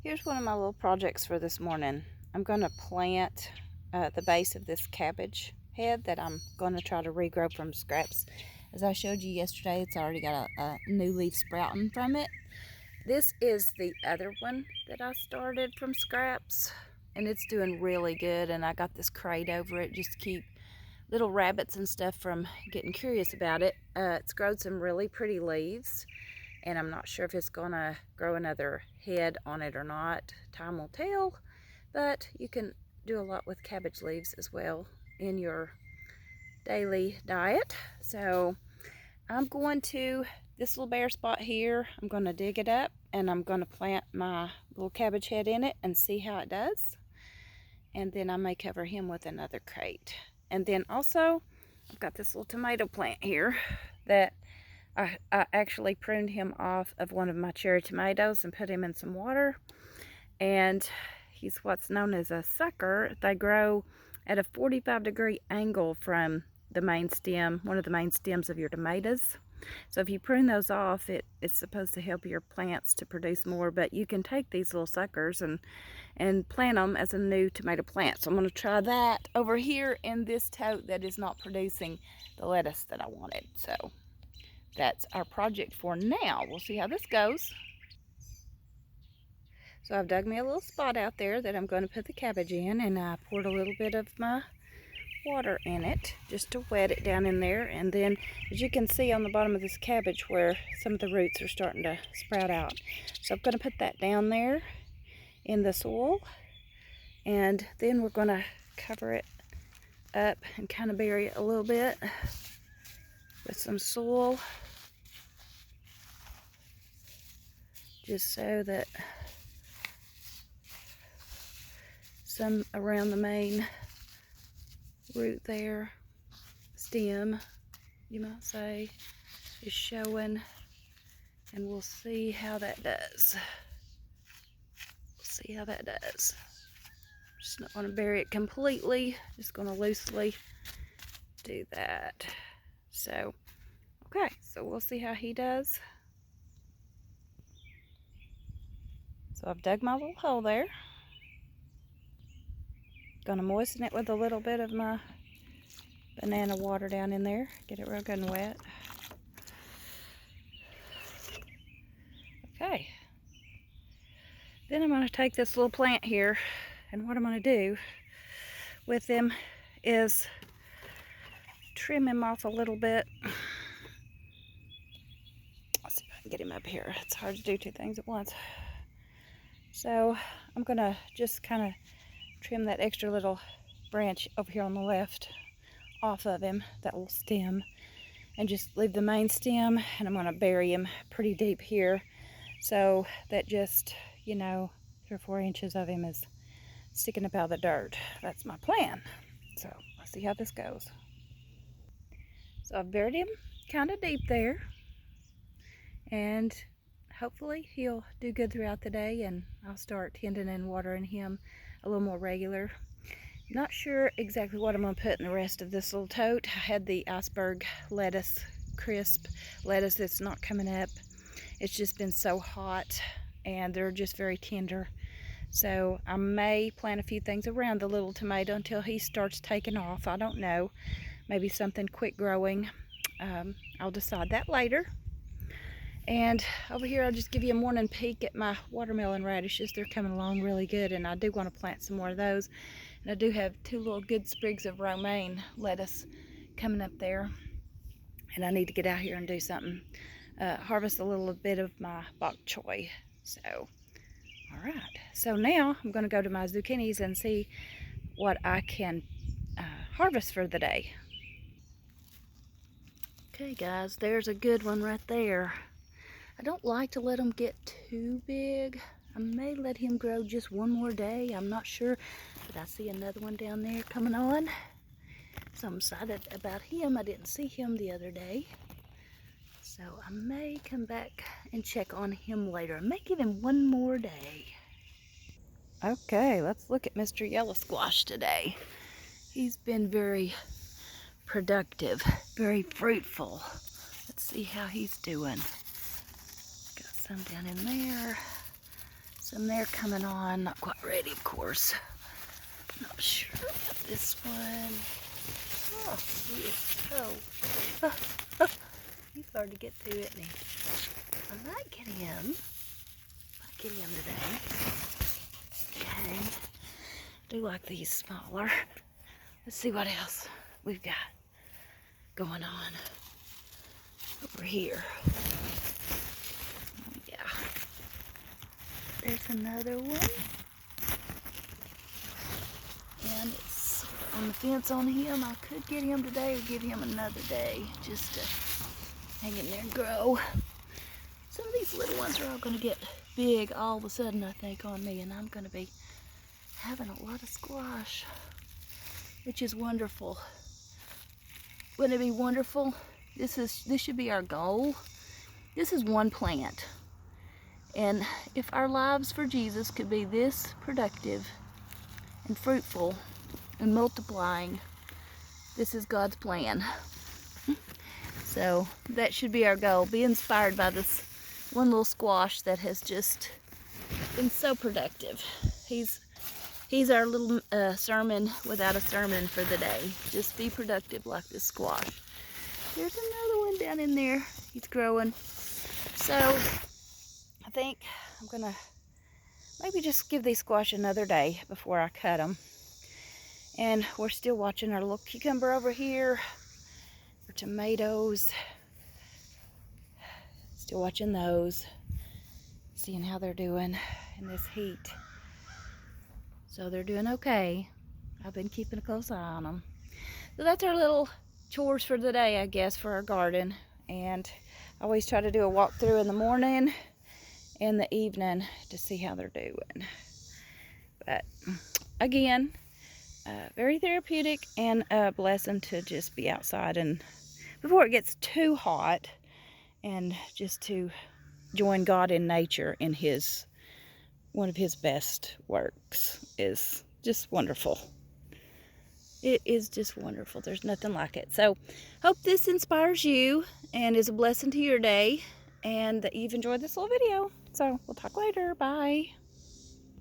Here's one of my little projects for this morning. I'm going to plant the base of this cabbage head that I'm going to try to regrow from scraps. As I showed you yesterday, it's already got a new leaf sprouting from it. This is the other one that I started from scraps, and it's doing really good, and I got this crate over it just to keep little rabbits and stuff from getting curious about it. It's grown some really pretty leaves, and I'm not sure if it's gonna grow another head on it or not. Time will tell, but you can do a lot with cabbage leaves as well in your daily diet. So I'm going to this little bare spot here, I'm going to dig it up and I'm going to plant my little cabbage head in it and see how it does. And then I may cover him with another crate. And then also I've got this little tomato plant here that I actually pruned him off of one of my cherry tomatoes and put him in some water. And he's what's known as a sucker. They grow at a 45-degree angle from the main stem, one of the main stems of your tomatoes. So if you prune those off, it's supposed to help your plants to produce more, but you can take these little suckers and plant them as a new tomato plant. So I'm going to try that over here in this tote that is not producing the lettuce that I wanted. So that's our project for now. We'll see how this goes. So I've dug me a little spot out there that I'm going to put the cabbage in, and I poured a little bit of my water in it just to wet it down in there. And then, as you can see on the bottom of this cabbage where some of the roots are starting to sprout out, so I'm going to put that down there in the soil, and then we're going to cover it up and kind of bury it a little bit with some soil, just so that some around the main root there, stem you might say, is showing, and we'll see how that does. Just not going to bury it completely, just going to loosely do that. So okay, so we'll see how he does. So I've dug my little hole there. Gonna moisten it with a little bit of my banana water down in there. Get it real good and wet. Okay. Then I'm gonna take this little plant here, and what I'm gonna do with him is trim him off a little bit. Let's see if I can get him up here. It's hard to do two things at once. So I'm gonna just kind of trim that extra little branch over here on the left off of him, that little stem, and just leave the main stem, and I'm going to bury him pretty deep here so that just, 3 or 4 inches of him is sticking up out of the dirt. That's my plan. So let's see how this goes. So I've buried him kind of deep there, and hopefully he'll do good throughout the day, and I'll start tending and watering him a little more regular. Not sure exactly what I'm going to put in the rest of this little tote. I had the iceberg lettuce, crisp lettuce that's not coming up. It's just been so hot, and they're just very tender. So I may plant a few things around the little tomato until he starts taking off. I don't know. Maybe something quick growing. I'll decide that later. And over here, I'll just give you a morning peek at my watermelon radishes. They're coming along really good, and I do want to plant some more of those. And I do have 2 little good sprigs of romaine lettuce coming up there, and I need to get out here and do something. Harvest a little bit of my bok choy. So, all right. So now I'm going to go to my zucchinis and see what I can harvest for the day. Okay, guys, there's a good one right there. I don't like to let them get too big. I may let him grow just one more day. I'm not sure, but I see another one down there coming on. So I'm excited about him. I didn't see him the other day. So I may come back and check on him later. I may give him one more day. Okay, let's look at Mr. Yellow Squash today. He's been very productive, very fruitful. Let's see how he's doing. Some down in there, Some there coming on, not quite ready, of course. Not sure about this one. Oh, he is so... He's hard to get to, isn't he? I might get him. Today. Okay. Do like these smaller. Let's see what else we've got going on over here. Yeah. There's another one. And it's on the fence on him. I could get him today or give him another day just to hang in there and grow. Some of these little ones are all going to get big all of a sudden, I think, on me, and I'm going to be having a lot of squash, which is wonderful. Wouldn't it be wonderful? This should be our goal. This is one plant, and if our lives for Jesus could be this productive and fruitful and multiplying, this is God's plan. So that should be our goal. Be inspired by this one little squash that has just been so productive. He's our little sermon without a sermon for the day. Just be productive like this squash. There's another one down in there. He's growing. So I think I'm gonna maybe just give these squash another day before I cut them. And we're still watching our little cucumber over here. Our tomatoes. Still watching those, seeing how they're doing in this heat. So they're doing okay. I've been keeping a close eye on them. So that's our little chores for the day, I guess, for our garden. And I always try to do a walkthrough in the morning and the evening to see how they're doing. But again, very therapeutic and a blessing to just be outside and before it gets too hot, and just to join God in nature in one of his best works is just wonderful. It is just wonderful. There's nothing like it. So hope this inspires you and is a blessing to your day, and that you've enjoyed this little video. So we'll talk later. Bye.